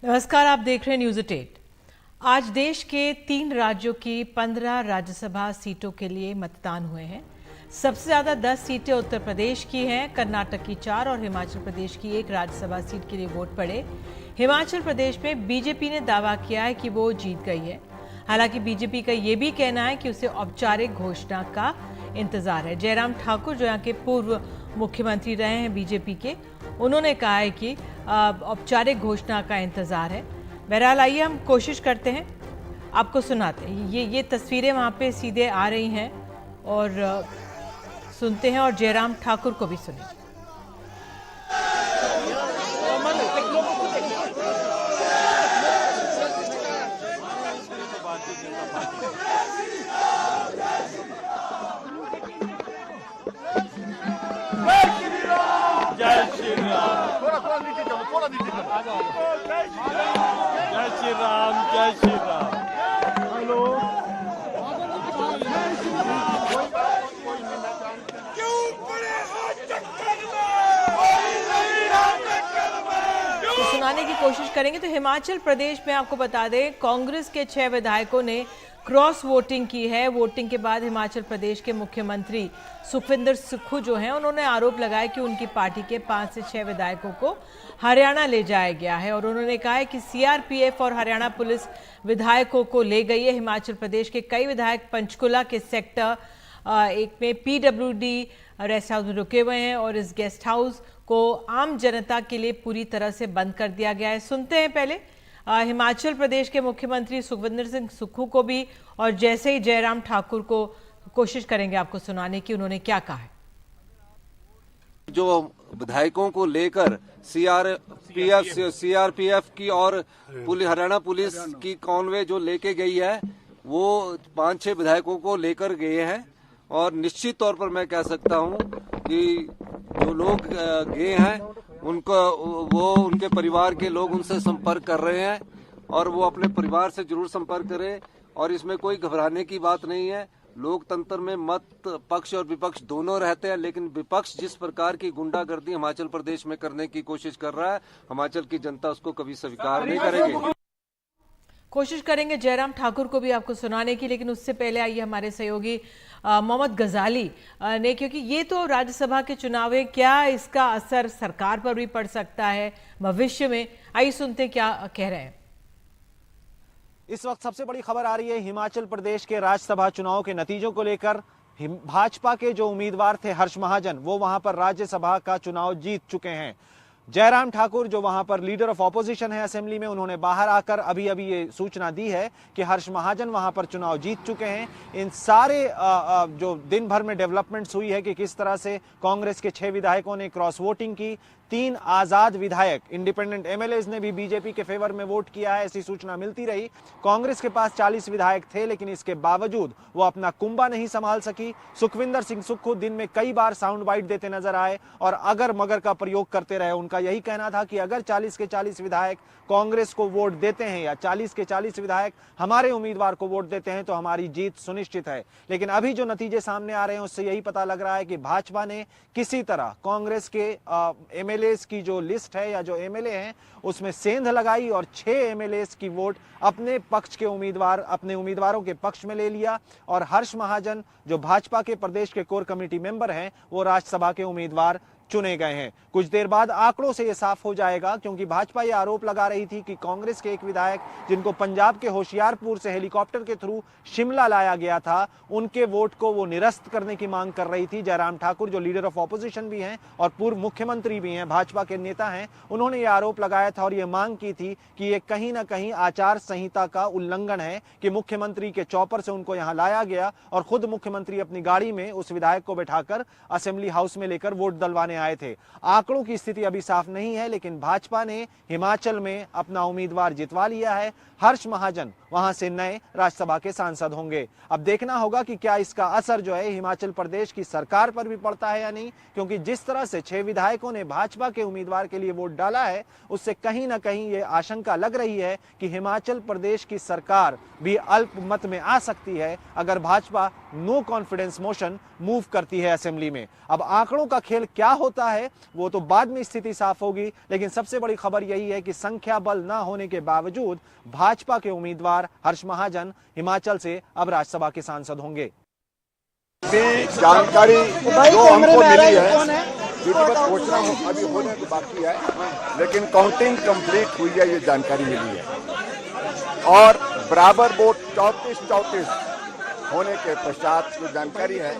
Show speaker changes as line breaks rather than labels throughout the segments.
नमस्कार, आप देख रहे हैं न्यूज़ 8। आज देश के 3 राज्यों की 15 राज्यसभा सीटों के लिए मतदान हुए हैं। सबसे ज्यादा 10 सीटें उत्तर प्रदेश की हैं, कर्नाटक की 4 और हिमाचल प्रदेश की 1 राज्यसभा सीट के लिए वोट पड़े। हिमाचल प्रदेश में बीजेपी ने दावा किया है कि वो जीत गई है। हालांकि बीजेपी का ये भी कहना है कि उसे औपचारिक घोषणा का इंतजार है। जयराम ठाकुर, जो यहाँ के पूर्व मुख्यमंत्री रहे हैं बीजेपी के, उन्होंने कहा है कि औपचारिक घोषणा का इंतजार है। बहरहाल आइए हम कोशिश करते हैं, आपको सुनाते हैं। ये तस्वीरें वहाँ पे सीधे आ रही हैं और सुनते हैं, और जयराम ठाकुर को भी सुनिए।
जय श्री राम। जय श्री राम। जय श्री राम। हेलो।
तो सुनाने की कोशिश करेंगे। तो हिमाचल प्रदेश में आपको बता दें, कांग्रेस के 6 विधायकों ने क्रॉस वोटिंग की है। वोटिंग के बाद हिमाचल प्रदेश के मुख्यमंत्री सुखविंदर सुक्खू जो हैं, उन्होंने आरोप लगाया कि उनकी पार्टी के 5 से 6 विधायकों को हरियाणा ले जाया गया है, और उन्होंने कहा है कि सीआरपीएफ और हरियाणा पुलिस विधायकों को ले गई है। हिमाचल प्रदेश के कई विधायक पंचकुला के सेक्टर 1 में पीडब्ल्यूडी रेस्ट हाउस में रुके हुए हैं, और इस गेस्ट हाउस को आम जनता के लिए पूरी तरह से बंद कर दिया गया है। सुनते हैं पहले हिमाचल प्रदेश के मुख्यमंत्री सुखविंदर सिंह सुक्खू को भी, और जैसे ही जयराम ठाकुर को कोशिश करेंगे आपको सुनाने की उन्होंने क्या कहा है।
जो विधायकों को लेकर सीआरपीएफ की और हरियाणा पुलिस की कॉन्वे जो लेके गई है, वो 5-6 विधायकों को लेकर गए हैं। और निश्चित तौर पर मैं कह सकता हूं कि जो लोग गए हैं उनके परिवार के लोग उनसे संपर्क कर रहे हैं, और वो अपने परिवार से जरूर संपर्क करें। और इसमें कोई घबराने की बात नहीं है। लोकतंत्र में मत पक्ष और विपक्ष दोनों रहते हैं, लेकिन विपक्ष जिस प्रकार की गुंडागर्दी हिमाचल प्रदेश में करने की कोशिश कर रहा है, हिमाचल की जनता उसको कभी स्वीकार नहीं करेगी।
कोशिश करेंगे जयराम ठाकुर को भी आपको सुनाने की, लेकिन उससे पहले आइए हमारे सहयोगी मोहम्मद गजाली ने, क्योंकि ये तो राज्यसभा के चुनाव है, क्या इसका असर सरकार पर भी पड़ सकता है भविष्य में? आइए सुनते क्या कह रहे हैं।
इस वक्त सबसे बड़ी खबर आ रही है हिमाचल प्रदेश के राज्यसभा चुनाव के नतीजों को लेकर। भाजपा के जो उम्मीदवार थे हर्ष महाजन, वो वहां पर राज्यसभा का चुनाव जीत चुके हैं। जयराम ठाकुर, जो वहां पर लीडर ऑफ ऑपोजिशन है असेंबली में, उन्होंने बाहर आकर अभी ये सूचना दी है कि हर्ष महाजन वहां पर चुनाव जीत चुके हैं। इन सारे जो दिन भर में डेवलपमेंट्स हुई है कि किस तरह से कांग्रेस के 6 विधायकों ने क्रॉस वोटिंग की, 3 आजाद विधायक इंडिपेंडेंट एमएलएज ने भी बीजेपी के फेवर में वोट किया है, ऐसी सूचना मिलती रही। कांग्रेस के पास 40 विधायक थे, लेकिन इसके बावजूद वो अपना कुंभा नहीं संभाल सकी। सुखविंदर सिंह सुक्खू दिन में कई बार साउंड बाइट देते नजर आए और अगर मगर का प्रयोग करते रहे। उनका यही कहना था कि अगर 40 के 40 विधायक कांग्रेस को वोट देते हैं या 40 के 40 विधायक हमारे उम्मीदवार को वोट देते हैं तो हमारी जीत सुनिश्चित है। लेकिन अभी जो नतीजे सामने आ रहे हैं उससे यही पता लग रहा है कि भाजपा ने किसी तरह कांग्रेस के एमएलए की जो लिस्ट है या जो एमएलए हैं उसमें सेंध लगाई और 6 एमएलए की वोट अपने पक्ष के उम्मीदवार, अपने उम्मीदवारों के पक्ष में ले लिया। और हर्ष महाजन, जो भाजपा के प्रदेश के कोर कमेटी मेंबर हैं, वो राज्यसभा के उम्मीदवार चुने गए हैं। कुछ देर बाद आंकड़ों से यह साफ हो जाएगा, क्योंकि भाजपा यह आरोप लगा रही थी कि कांग्रेस के एक विधायक जिनको पंजाब के होशियारपुर से हेलीकॉप्टर के थ्रू शिमला लाया गया था, उनके वोट को वो निरस्त करने की मांग कर रही थी। जयराम ठाकुर, जो लीडर ऑफ ऑपोजिशन भी हैं और पूर्व मुख्यमंत्री भी हैं, भाजपा के नेता हैं, उन्होंने यह आरोप लगाया था और यह मांग की थी कि यह कहीं ना कहीं आचार संहिता का उल्लंघन है कि मुख्यमंत्री के चौपर से उनको यहां लाया गया और खुद मुख्यमंत्री अपनी गाड़ी में उस विधायक को बैठाकर असेंबली हाउस में लेकर वोट डलवाने आए थे। आंकड़ों की स्थिति अभी साफ नहीं है, लेकिन भाजपा ने हिमाचल में अपना उम्मीदवार जितवा लिया है। हर्ष महाजन वहां से नए राज्यसभा के सांसद होंगे। अब देखना होगा कि क्या इसका असर जो है हिमाचल प्रदेश की सरकार पर भी पड़ता है या नहीं, क्योंकि जिस तरह से 6 विधायकों ने भाजपा के उम्मीदवार के लिए वोट डाला है, उससे कहीं ना कहीं ये आशंका लग रही है कि हिमाचल प्रदेश की सरकार भी अल्पमत में आ सकती है अगर Bhajpa no confidence motion move करती है असेंबली में। अब आंकड़ों का खेल क्या हो होता है वो तो बाद में स्थिति साफ होगी, लेकिन सबसे बड़ी खबर यही है कि संख्या बल न होने के बावजूद भाजपा के उम्मीदवार हर्ष महाजन हिमाचल से अब राज्यसभा के सांसद होंगे।
जानकारी जो हमको मिली है, विधिवत घोषणा अभी होने को बाकी है, लेकिन काउंटिंग कंप्लीट हुई है, ये जानकारी मिली है। और बराबर वोट 34-34 होने के पश्चात जो जानकारी है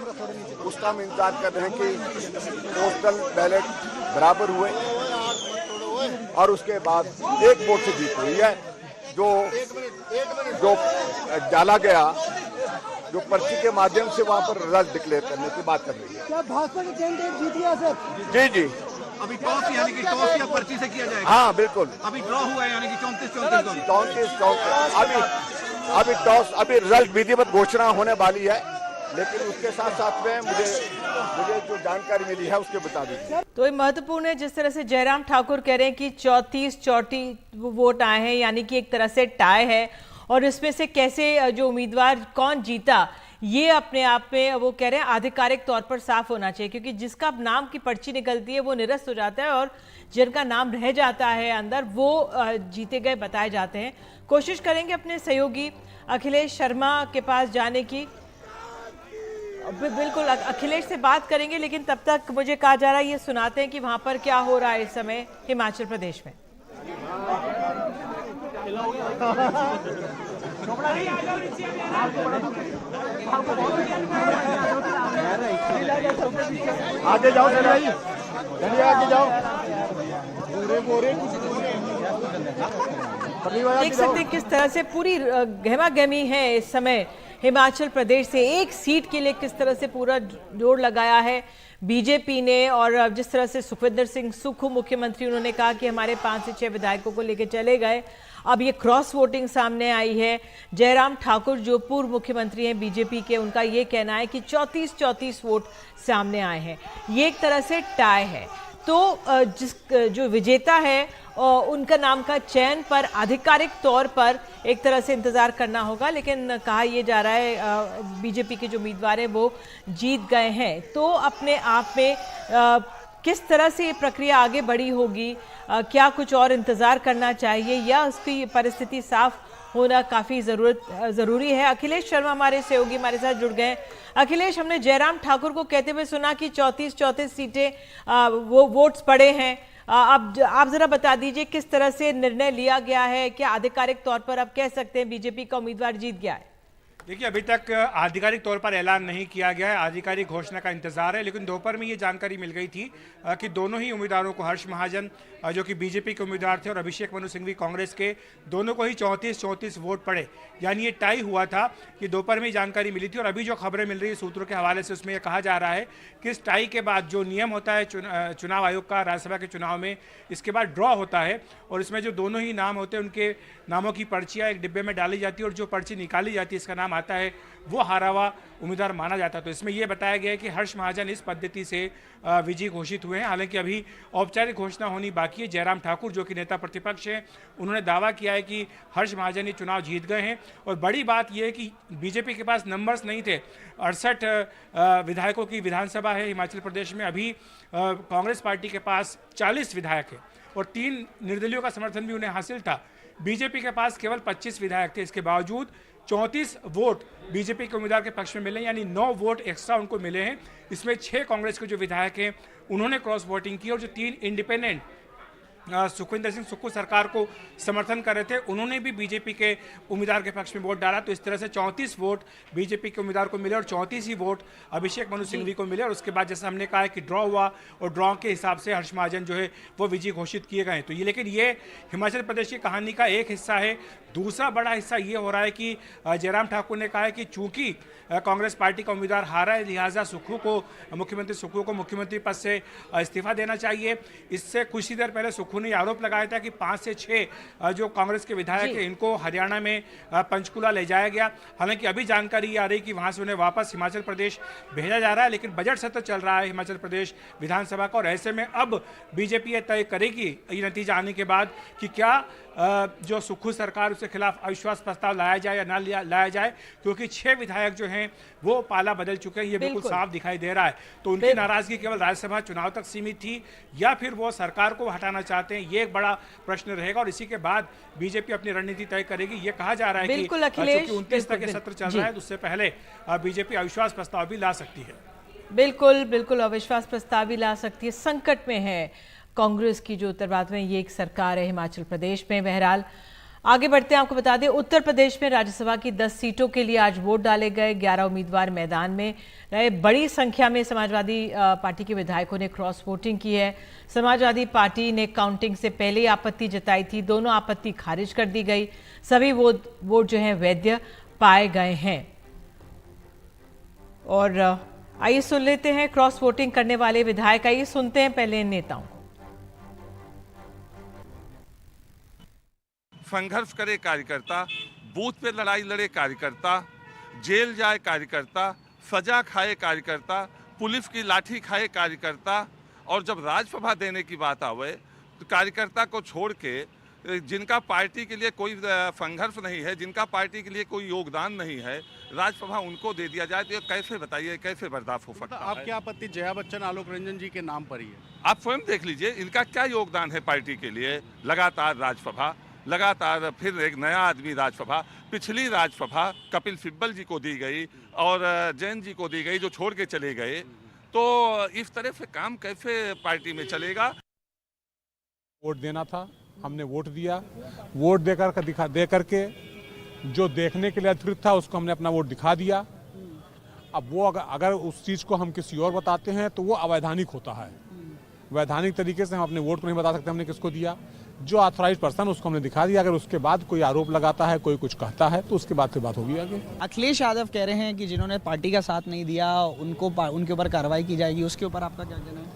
उसका हम इंतजार कर रहे हैं कि पोस्टल बैलेट बराबर हुए और उसके बाद एक वोट से जीत हुई है। जो डाला गया, जो पर्ची के माध्यम से वहां पर रिजल्ट डिक्लेयर करने की बात कर रही है।
क्या भाजपा के कैंडिडेट जीत गया सर?
जी जी,
अभी टॉस यानी कि टॉस या पर्ची से किया जाएगा?
हाँ बिल्कुल,
अभी ड्रॉ हुआ है यानी कि 34-34
अभी टॉस, अभी रिजल्ट विधिवत घोषणा होने वाली है, लेकिन उसके साथ साथ में मुझे जो जानकारी मिली है उसके मुताबिक।
तो ये महत्वपूर्ण है जिस तरह से जयराम ठाकुर कह रहे हैं कि 34 वोट आए हैं, यानी कि एक तरह से टाई है, और इसमें से कैसे जो उम्मीदवार कौन जीता ये अपने आप में वो कह रहे हैं आधिकारिक तौर पर साफ होना चाहिए, क्योंकि जिसका नाम की पर्ची निकलती है वो निरस्त हो जाता है और जिनका नाम रह जाता है अंदर वो जीते गए बताए जाते हैं। कोशिश करेंगे अपने सहयोगी अखिलेश शर्मा के पास जाने की, बिल्कुल अखिलेश से बात करेंगे, लेकिन तब तक मुझे कहा जा रहा है ये सुनाते हैं कि वहां पर क्या हो रहा है इस समय हिमाचल प्रदेश में।
आगे जाओ आगे जाओ।
देख सकते हैं किस तरह से पूरी गहमा-गहमी है इस समय हिमाचल प्रदेश से, एक सीट के लिए किस तरह से पूरा जोर लगाया है बीजेपी ने। और जिस तरह से सुखविंदर सिंह सुक्खू मुख्यमंत्री, उन्होंने कहा कि हमारे 5 से 6 विधायकों को लेकर चले गए। अब ये क्रॉस वोटिंग सामने आई है। जयराम ठाकुर जो पूर्व मुख्यमंत्री हैं बीजेपी के, उनका ये कहना है कि 34 वोट सामने आए हैं, ये एक तरह से टाई है। तो जो विजेता है उनका नाम का चयन पर आधिकारिक तौर पर एक तरह से इंतजार करना होगा, लेकिन कहा यह जा रहा है बीजेपी के जो उम्मीदवार हैं वो जीत गए हैं। तो अपने आप में किस तरह से ये प्रक्रिया आगे बढ़ी होगी, क्या कुछ और इंतजार करना चाहिए या उसकी परिस्थिति साफ होना काफ़ी ज़रूरी है। अखिलेश शर्मा हमारे सहयोगी हमारे साथ जुड़ गए हैं। अखिलेश, हमने जयराम ठाकुर को कहते हुए सुना कि 34 सीटें वो वोट्स पड़े हैं। अब आप जरा बता दीजिए किस तरह से निर्णय लिया गया है, क्या आधिकारिक तौर पर आप कह सकते हैं बीजेपी का उम्मीदवार जीत गया है?
देखिए, अभी तक आधिकारिक तौर पर ऐलान नहीं किया गया है, आधिकारिक घोषणा का इंतजार है, लेकिन दोपहर में ये जानकारी मिल गई थी कि दोनों ही उम्मीदवारों को, हर्ष महाजन जो कि बीजेपी के उम्मीदवार थे और अभिषेक मनु सिंघवी कांग्रेस के, दोनों को ही 34 वोट पड़े, यानी ये टाई हुआ था। कि दोपहर में जानकारी मिली थी और अभी जो खबरें मिल रही है सूत्रों के हवाले से, उसमें यह कहा जा रहा है कि इस टाई के बाद जो नियम होता है चुनाव आयोग का राज्यसभा के चुनाव में, इसके बाद ड्रॉ होता है और इसमें जो दोनों ही नाम होते हैं उनके नामों की पर्चियाँ एक डिब्बे में डाली जाती है और जो पर्ची निकाली जाती है इसका नाम आता है, वो हारा हुआ उम्मीदवार माना जाता है। तो इसमें यह बताया गया है कि हर्ष महाजन इस पद्धति से विजयी घोषित हुए हैं। हालांकि अभी औपचारिक घोषणा होनी बाकी है। जयराम ठाकुर जो कि नेता प्रतिपक्ष हैं, उन्होंने दावा किया है कि हर्ष महाजन ये चुनाव जीत गए हैं। और बड़ी बात यह है कि बीजेपी के पास नंबर्स नहीं थे। 68 विधायकों की विधानसभा है हिमाचल प्रदेश में। अभी कांग्रेस पार्टी के पास 40 विधायक है और 3 निर्दलीयों का समर्थन भी उन्हें हासिल था। बीजेपी के पास केवल 25 विधायक थे। इसके बावजूद 34 वोट बीजेपी के उम्मीदवार के पक्ष में मिले, यानी 9 वोट एक्स्ट्रा उनको मिले हैं। इसमें 6 कांग्रेस के जो विधायक हैं उन्होंने क्रॉस वोटिंग की और जो 3 इंडिपेंडेंट सुखविंदर सिंह सुक्खू सरकार को समर्थन कर रहे थे, उन्होंने भी बीजेपी के उम्मीदवार के पक्ष में वोट डाला। तो इस तरह से 34 वोट बीजेपी के उम्मीदवार को मिले और 34 ही वोट अभिषेक मनु सिंघवी को मिले। और उसके बाद जैसा हमने कहा है कि ड्रॉ हुआ और ड्रॉ के हिसाब से हर्ष महाजन जो है वो विजयी घोषित किए गए। तो ये, लेकिन ये हिमाचल प्रदेश की कहानी का एक हिस्सा है। दूसरा बड़ा हिस्सा ये हो रहा है कि जयराम ठाकुर ने कहा है कि चूंकि कांग्रेस पार्टी का उम्मीदवार हारा है, लिहाजा मुख्यमंत्री सुक्खू को मुख्यमंत्री पद से इस्तीफा देना चाहिए। इससे कुछ ही देर पहले सुक्खू ने आरोप लगाया था कि 5 से 6 जो कांग्रेस के विधायक हैं इनको हरियाणा में पंचकुला ले जाया गया। हालांकि अभी जानकारी आ रही कि वहां से उन्हें वापस हिमाचल प्रदेश भेजा जा रहा है, लेकिन बजट सत्र चल रहा है हिमाचल प्रदेश विधानसभा का। और ऐसे में अब बीजेपी यह तय करेगी ये नतीजा आने के बाद कि क्या जो सुक्खू सरकार उसके खिलाफ अविश्वास प्रस्ताव लाया जाए या ना लाया जाए, क्योंकि 6 विधायक जो हैं वो पाला बदल चुके हैं, ये बिल्कुल साफ दिखाई दे रहा है। तो उनकी नाराजगी केवल राज्यसभा चुनाव तक सीमित थी या फिर वो सरकार को हटाना चाहते हैं, ये एक बड़ा प्रश्न रहेगा। और इसी के बाद बीजेपी अपनी रणनीति तय करेगी। ये कहा जा रहा है कि क्योंकि 29 तक ये सत्र चल रहा है, तो उससे पहले बीजेपी अविश्वास प्रस्ताव भी ला सकती है।
बिल्कुल बिल्कुल अविश्वास प्रस्ताव भी ला सकती है। संकट में है कांग्रेस की जो उत्तर भारत में ये एक सरकार है हिमाचल प्रदेश में। बहरहाल आगे बढ़ते हैं, आपको बता दें उत्तर प्रदेश में राज्यसभा की 10 सीटों के लिए आज वोट डाले गए। 11 उम्मीदवार मैदान में रहे। बड़ी संख्या में समाजवादी पार्टी के विधायकों ने क्रॉस वोटिंग की है। समाजवादी पार्टी ने काउंटिंग से पहले आपत्ति जताई थी, दोनों आपत्ति खारिज कर दी गई। सभी वोट जो है वैध पाए गए हैं। और आइए सुन लेते हैं क्रॉस वोटिंग करने वाले विधायक। आइए सुनते हैं पहले इन नेताओं को।
संघर्ष करे कार्यकर्ता, बूथ पे लड़ाई लड़े कार्यकर्ता, जेल जाए कार्यकर्ता, सजा खाए कार्यकर्ता, पुलिस की लाठी खाए कार्यकर्ता। और जब राज्यसभा देने की बात आवे तो कार्यकर्ता को छोड़ के जिनका पार्टी के लिए कोई संघर्ष नहीं है, जिनका पार्टी के लिए कोई योगदान नहीं है, राज्यसभा उनको दे दिया जाए तो ये कैसे बताइए, कैसे बर्दाश्त हो सकता है?
आपकी आपत्ति जया बच्चन, आलोक रंजन जी के नाम पर ही है।
आप स्वयं देख लीजिए इनका क्या योगदान है पार्टी के लिए। लगातार राज्यसभा, लगातार फिर एक नया आदमी राज्यसभा। पिछली राज्यसभा कपिल सिब्बल जी को दी गई और जैन जी को दी गई जो छोड़ के चले गए। तो इस तरह से काम कैसे पार्टी में चलेगा?
वोट देना था, हमने वोट दिया। वोट दे करके जो देखने के लिए अधिकृत था उसको हमने अपना वोट दिखा दिया। अब वो अगर उस चीज़ को हम किसी और बताते हैं तो वो अवैधानिक होता है। वैधानिक तरीके से हम अपने वोट को नहीं बता सकते हमने किसको दिया। जो ऑथराइज पर्सन उसको हमने दिखा दिया। अगर उसके बाद कोई आरोप लगाता है, कोई कुछ कहता है तो उसके बाद फिर बात होगी आगे।
अखिलेश यादव कह रहे हैं कि जिन्होंने पार्टी का साथ नहीं दिया उनके ऊपर कार्रवाई की जाएगी। उसके ऊपर आपका क्या कहना है?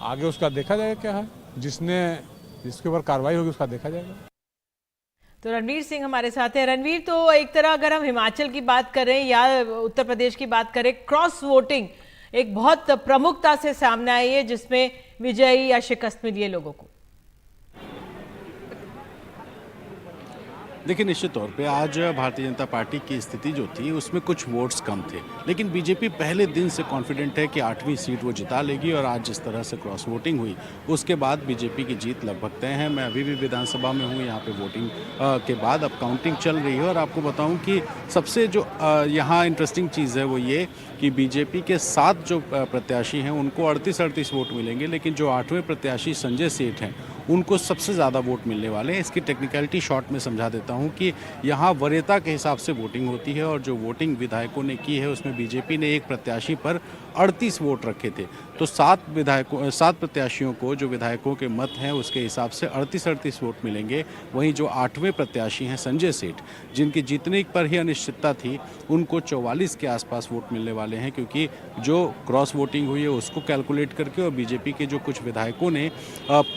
आगे उसका देखा जाएगा क्या है, जिसके ऊपर कार्रवाई होगी उसका देखा जाएगा।
तो रणवीर सिंह हमारे साथ है। रणवीर, तो एक तरह अगर हम हिमाचल की बात करें या उत्तर प्रदेश की बात करें, क्रॉस वोटिंग एक बहुत प्रमुखता से सामने आई है जिसमें विजयी या शिकस्त मिली है लोगों को।
देखिए, निश्चित तौर पे आज भारतीय जनता पार्टी की स्थिति जो थी उसमें कुछ वोट्स कम थे, लेकिन बीजेपी पहले दिन से कॉन्फिडेंट है कि 8वीं सीट वो जिता लेगी। और आज जिस तरह से क्रॉस वोटिंग हुई उसके बाद बीजेपी की जीत लगभग तय है। मैं अभी भी विधानसभा में हूँ, यहाँ पे वोटिंग के बाद अब काउंटिंग चल रही है। और आपको बताऊँ कि सबसे जो यहाँ इंटरेस्टिंग चीज़ है वो ये कि बीजेपी के 7 जो प्रत्याशी हैं उनको 38 वोट मिलेंगे, लेकिन जो 8वें प्रत्याशी संजय सेठ हैं उनको सबसे ज़्यादा वोट मिलने वाले हैं। इसकी टेक्निकलिटी शॉर्ट में समझा देता हूं कि यहाँ वरीयता के हिसाब से वोटिंग होती है और जो वोटिंग विधायकों ने की है उसमें बीजेपी ने एक प्रत्याशी पर 38 वोट रखे थे। तो 7 प्रत्याशियों को जो विधायकों के मत हैं उसके हिसाब से 38 वोट मिलेंगे। वहीं जो 8वें प्रत्याशी हैं संजय सेठ, जिनकी जीतने पर ही अनिश्चितता थी, उनको 44 के आसपास वोट मिलने वाले हैं, क्योंकि जो क्रॉस वोटिंग हुई है उसको कैलकुलेट करके और बीजेपी के जो कुछ विधायकों ने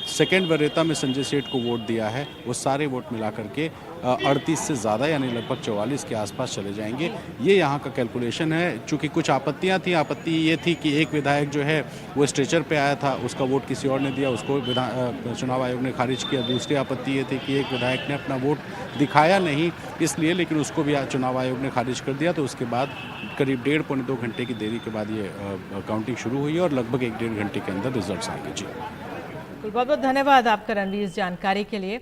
सेकेंड वरीयता में संजय सेठ को वोट दिया है वो सारे वोट मिला करके 38 से ज़्यादा यानी लगभग 44 के आसपास चले जाएंगे। ये यहाँ का कैलकुलेशन है। चूँकि कुछ आपत्तियाँ थी, आपत्ति ये थी कि एक विधायक जो है वो स्ट्रेचर पे आया था, उसका वोट किसी और ने दिया, उसको चुनाव आयोग ने खारिज किया। दूसरी आपत्ति ये थी कि एक विधायक ने अपना वोट दिखाया नहीं इसलिए, लेकिन उसको भी चुनाव आयोग ने खारिज कर दिया। तो उसके बाद करीब 1.5-2 घंटे की देरी के बाद ये काउंटिंग शुरू हुई और लगभग 1-1.5 घंटे के अंदर रिजल्ट आएंगे। जी
बहुत बहुत धन्यवाद आपका रणवीर इस जानकारी के लिए।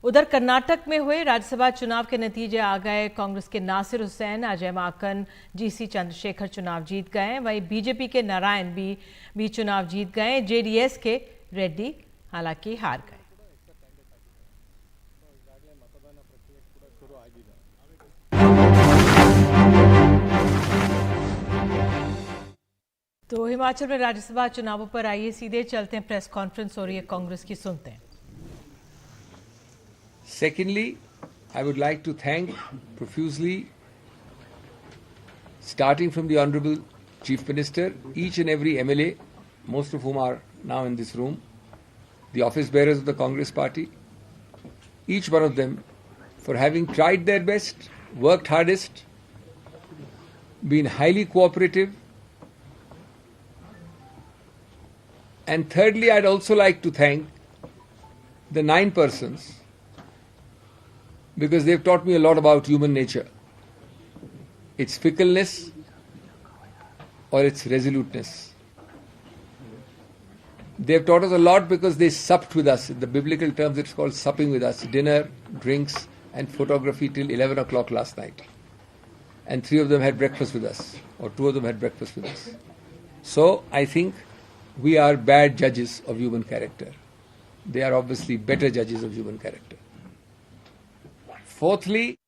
उधर कर्नाटक में हुए राज्यसभा चुनाव के नतीजे आ गए। कांग्रेस के नासिर हुसैन, अजय माकन, जीसी चंद्रशेखर चुनाव जीत गए। वहीं बीजेपी के नारायण भी चुनाव जीत गए। जेडीएस के रेड्डी हालांकि हार गए। तो हिमाचल में राज्यसभा चुनावों पर आइए सीधे चलते हैं। प्रेस कॉन्फ्रेंस हो रही है कांग्रेस की, सुनते हैं।
Secondly, I would like to thank profusely, starting from the Honourable Chief Minister, each and every MLA, most of whom are now in this room, the office bearers of the Congress Party, each one of them for having tried their best, worked hardest, been highly cooperative. And thirdly, I'd also like to thank the 9 persons because they've taught me a lot about human nature. Its fickleness or its resoluteness. They've taught us a lot because they supped with us. In the biblical terms, it's called supping with us. Dinner, drinks, and photography till 11 o'clock last night. And 3 of them had breakfast with us, or 2 of them had breakfast with us. So, I think we are bad judges of human character. They are obviously better judges of human character. Fourthly,